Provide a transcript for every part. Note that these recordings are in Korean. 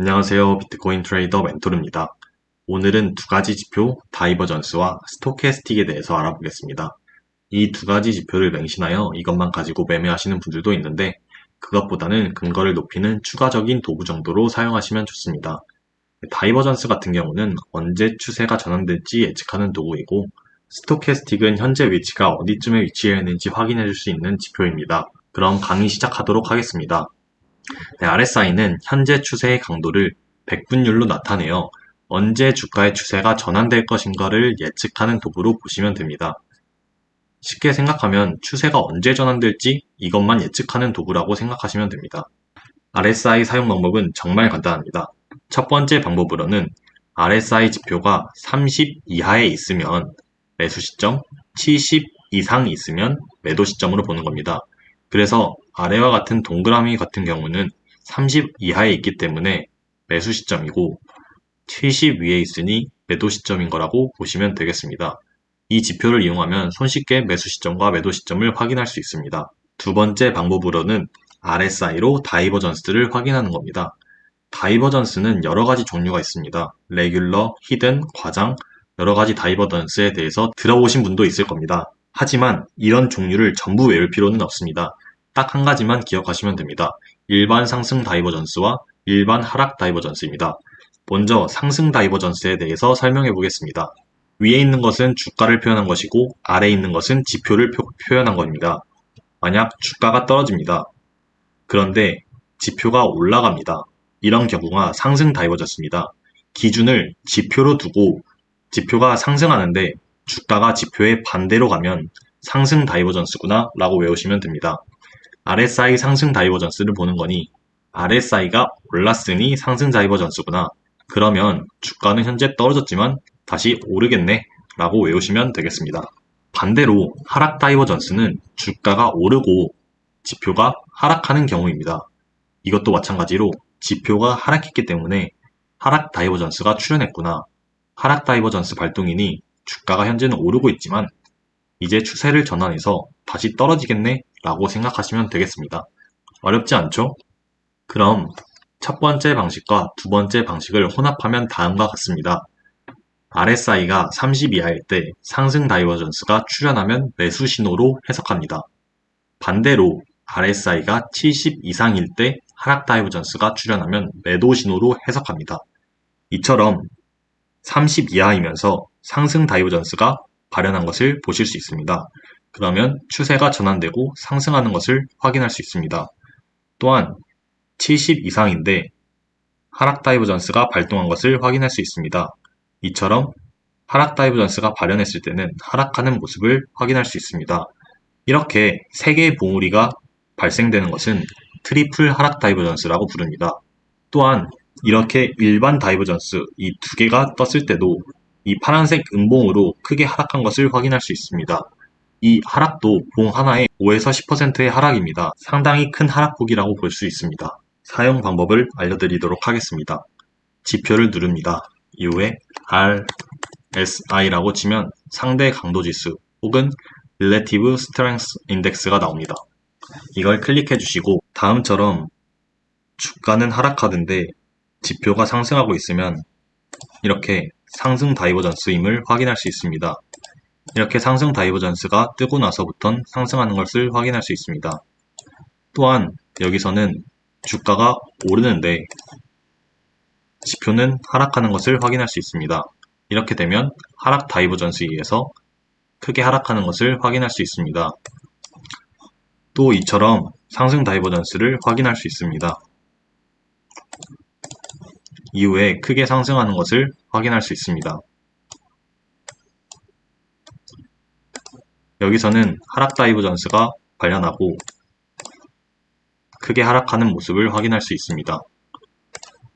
안녕하세요. 비트코인 트레이더 멘토르입니다. 오늘은 두 가지 지표, 다이버전스와 스토캐스틱에 대해서 알아보겠습니다. 이 두 가지 지표를 맹신하여 이것만 가지고 매매하시는 분들도 있는데 그것보다는 근거를 높이는 추가적인 도구 정도로 사용하시면 좋습니다. 다이버전스 같은 경우는 언제 추세가 전환될지 예측하는 도구이고 스토캐스틱은 현재 위치가 어디쯤에 위치해 있는지 확인해 줄 수 있는 지표입니다. 그럼 강의 시작하도록 하겠습니다. RSI는 현재 추세의 강도를 백분율로 나타내어 언제 주가의 추세가 전환될 것인가를 예측하는 도구로 보시면 됩니다. 쉽게 생각하면 추세가 언제 전환될지 이것만 예측하는 도구라고 생각하시면 됩니다. RSI 사용 방법은 정말 간단합니다. 첫 번째 방법으로는 RSI 지표가 30 이하에 있으면 매수 시점, 70 이상 있으면 매도 시점으로 보는 겁니다. 그래서 아래와 같은 동그라미 같은 경우는 30 이하에 있기 때문에 매수 시점이고 70 위에 있으니 매도 시점인 거라고 보시면 되겠습니다. 이 지표를 이용하면 손쉽게 매수 시점과 매도 시점을 확인할 수 있습니다. 두 번째 방법으로는 RSI로 다이버전스를 확인하는 겁니다. 다이버전스는 여러 가지 종류가 있습니다. 레귤러, 히든, 과장, 여러 가지 다이버전스에 대해서 들어보신 분도 있을 겁니다. 하지만 이런 종류를 전부 외울 필요는 없습니다. 딱 한 가지만 기억하시면 됩니다. 일반 상승 다이버전스와 일반 하락 다이버전스입니다. 먼저 상승 다이버전스에 대해서 설명해 보겠습니다. 위에 있는 것은 주가를 표현한 것이고 아래에 있는 것은 지표를 표현한 겁니다. 만약 주가가 떨어집니다. 그런데 지표가 올라갑니다. 이런 경우가 상승 다이버전스입니다. 기준을 지표로 두고 지표가 상승하는데 주가가 지표의 반대로 가면 상승 다이버전스구나 라고 외우시면 됩니다. RSI 상승 다이버전스를 보는 거니 RSI가 올랐으니 상승 다이버전스구나. 그러면 주가는 현재 떨어졌지만 다시 오르겠네 라고 외우시면 되겠습니다. 반대로 하락 다이버전스는 주가가 오르고 지표가 하락하는 경우입니다. 이것도 마찬가지로 지표가 하락했기 때문에 하락 다이버전스가 출현했구나. 하락 다이버전스 발동이니 주가가 현재는 오르고 있지만 이제 추세를 전환해서 다시 떨어지겠네 라고 생각하시면 되겠습니다. 어렵지 않죠? 그럼 첫 번째 방식과 두 번째 방식을 혼합하면 다음과 같습니다. RSI가 30 이하일 때 상승 다이버전스가 출현하면 매수 신호로 해석합니다. 반대로 RSI가 70 이상일 때 하락 다이버전스가 출현하면 매도 신호로 해석합니다. 이처럼 30 이하이면서 상승 다이버전스가 발현한 것을 보실 수 있습니다. 그러면 추세가 전환되고 상승하는 것을 확인할 수 있습니다. 또한 70 이상인데 하락 다이버전스가 발동한 것을 확인할 수 있습니다. 이처럼 하락 다이버전스가 발현했을 때는 하락하는 모습을 확인할 수 있습니다. 이렇게 3개의 봉우리가 발생되는 것은 트리플 하락 다이버전스라고 부릅니다. 또한 이렇게 일반 다이버전스 이 두 개가 떴을 때도 이 파란색 음봉으로 크게 하락한 것을 확인할 수 있습니다. 이 하락도 봉 하나에 5에서 10%의 하락입니다. 상당히 큰 하락폭이라고 볼 수 있습니다. 사용 방법을 알려드리도록 하겠습니다. 지표를 누릅니다. 이후에 RSI라고 치면 상대 강도 지수 혹은 Relative Strength Index가 나옵니다. 이걸 클릭해 주시고 다음처럼 주가는 하락하던데 지표가 상승하고 있으면 이렇게 상승 다이버전스임을 확인할 수 있습니다. 이렇게 상승 다이버전스가 뜨고 나서부턴 상승하는 것을 확인할 수 있습니다. 또한 여기서는 주가가 오르는데 지표는 하락하는 것을 확인할 수 있습니다. 이렇게 되면 하락 다이버전스에 의해서 크게 하락하는 것을 확인할 수 있습니다. 또 이처럼 상승 다이버전스를 확인할 수 있습니다. 이후에 크게 상승하는 것을 확인할 수 있습니다. 여기서는 하락 다이버전스가 발현하고 크게 하락하는 모습을 확인할 수 있습니다.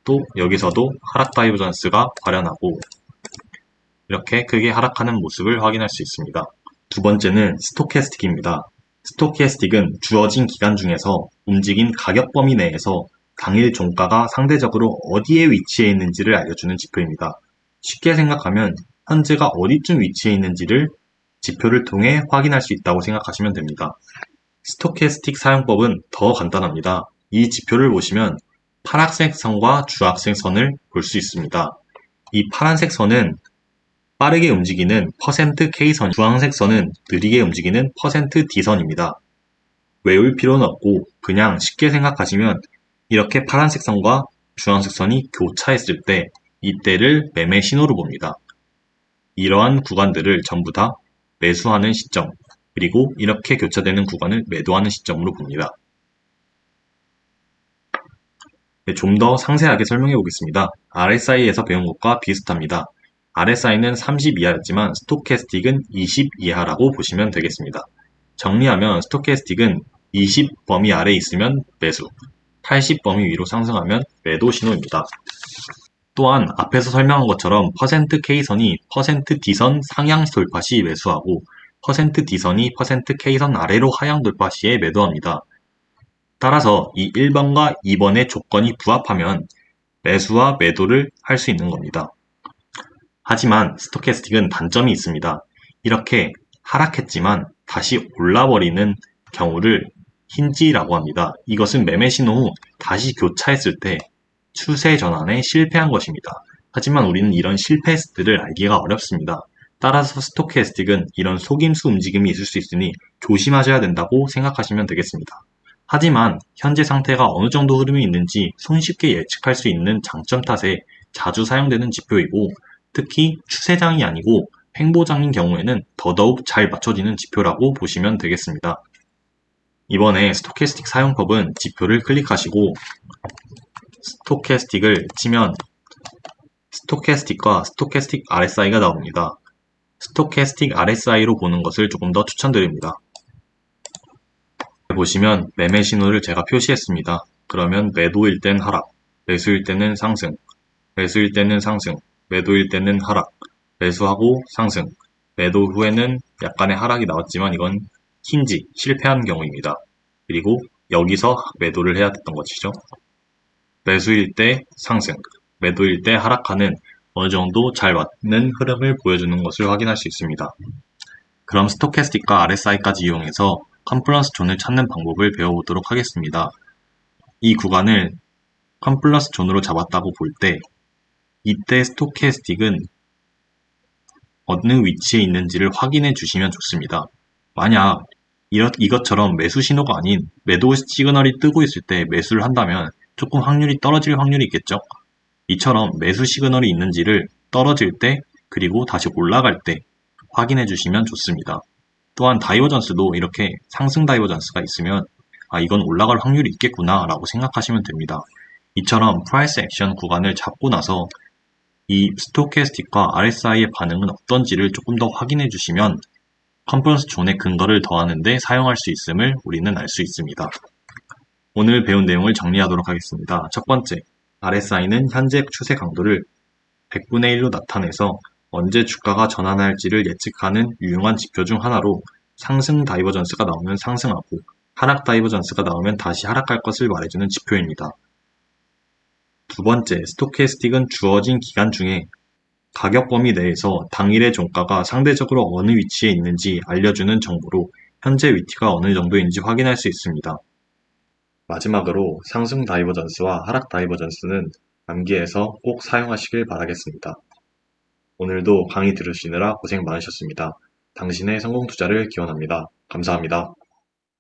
또 여기서도 하락 다이버전스가 발현하고 이렇게 크게 하락하는 모습을 확인할 수 있습니다. 두 번째는 스토캐스틱입니다. 스토캐스틱은 주어진 기간 중에서 움직인 가격 범위 내에서 당일 종가가 상대적으로 어디에 위치해 있는지를 알려주는 지표입니다. 쉽게 생각하면 현재가 어디쯤 위치해 있는지를 지표를 통해 확인할 수 있다고 생각하시면 됩니다. 스토캐스틱 사용법은 더 간단합니다. 이 지표를 보시면 파란색 선과 주황색 선을 볼 수 있습니다. 이 파란색 선은 빠르게 움직이는 %K선, 주황색 선은 느리게 움직이는 %D선입니다. 외울 필요는 없고 그냥 쉽게 생각하시면 이렇게 파란색 선과 주황색 선이 교차했을 때 이때를 매매 신호로 봅니다. 이러한 구간들을 전부 다 매수하는 시점, 그리고 이렇게 교차되는 구간을 매도하는 시점으로 봅니다. 네, 좀 더 상세하게 설명해 보겠습니다. RSI에서 배운 것과 비슷합니다. RSI는 30 이하였지만 스토캐스틱은 20 이하라고 보시면 되겠습니다. 정리하면 스토캐스틱은 20 범위 아래에 있으면 매수, 80 범위 위로 상승하면 매도 신호입니다. 또한 앞에서 설명한 것처럼 %K선이 %D선 상향 돌파 시 매수하고 %D선이 %K선 아래로 하향 돌파 시에 매도합니다. 따라서 이 1번과 2번의 조건이 부합하면 매수와 매도를 할 수 있는 겁니다. 하지만 스토캐스틱은 단점이 있습니다. 이렇게 하락했지만 다시 올라버리는 경우를 힌지라고 합니다. 이것은 매매 신호 후 다시 교차했을 때 추세 전환에 실패한 것입니다. 하지만 우리는 이런 실패 스들을 알기가 어렵습니다. 따라서 스토캐스틱은 이런 속임수 움직임이 있을 수 있으니 조심하셔야 된다고 생각하시면 되겠습니다. 하지만 현재 상태가 어느 정도 흐름이 있는지 손쉽게 예측할 수 있는 장점 탓에 자주 사용되는 지표이고, 특히 추세장이 아니고 횡보장인 경우에는 더더욱 잘 맞춰지는 지표라고 보시면 되겠습니다. 이번에 스토캐스틱 사용법은 지표를 클릭하시고 스토캐스틱을 치면 스토캐스틱과 스토캐스틱 RSI가 나옵니다. 스토캐스틱 RSI로 보는 것을 조금 더 추천드립니다. 보시면 매매 신호를 제가 표시했습니다. 그러면 매도일 땐 하락, 매수일 때는 상승, 매수일 때는 상승, 매도일 때는 하락, 매수하고 상승, 매도 후에는 약간의 하락이 나왔지만 이건 힌지, 실패한 경우입니다. 그리고 여기서 매도를 해야 됐던 것이죠. 매수일 때 상승, 매도일 때 하락하는 어느 정도 잘 맞는 흐름을 보여주는 것을 확인할 수 있습니다. 그럼 스토캐스틱과 RSI까지 이용해서 컨플러스 존을 찾는 방법을 배워보도록 하겠습니다. 이 구간을 컨플러스 존으로 잡았다고 볼 때 이때 스토캐스틱은 어느 위치에 있는지를 확인해 주시면 좋습니다. 만약 이것처럼 매수 신호가 아닌 매도 시그널이 뜨고 있을 때 매수를 한다면 조금 확률이 떨어질 확률이 있겠죠. 이처럼 매수 시그널이 있는지를 떨어질 때 그리고 다시 올라갈 때 확인해 주시면 좋습니다. 또한 다이버전스도 이렇게 상승 다이버전스가 있으면 이건 올라갈 확률이 있겠구나 라고 생각하시면 됩니다. 이처럼 프라이스 액션 구간을 잡고 나서 이 스토캐스틱과 RSI의 반응은 어떤지를 조금 더 확인해 주시면 컨플러스 존의 근거를 더하는 데 사용할 수 있음을 우리는 알 수 있습니다. 오늘 배운 내용을 정리하도록 하겠습니다. 첫 번째, RSI는 현재 추세 강도를 100분의 1로 나타내서 언제 주가가 전환할지를 예측하는 유용한 지표 중 하나로 상승 다이버전스가 나오면 상승하고 하락 다이버전스가 나오면 다시 하락할 것을 말해주는 지표입니다. 두 번째, 스토캐스틱은 주어진 기간 중에 가격 범위 내에서 당일의 종가가 상대적으로 어느 위치에 있는지 알려주는 정보로 현재 위치가 어느 정도인지 확인할 수 있습니다. 마지막으로 상승 다이버전스와 하락 다이버전스는 암기해서 꼭 사용하시길 바라겠습니다. 오늘도 강의 들으시느라 고생 많으셨습니다. 당신의 성공 투자를 기원합니다. 감사합니다.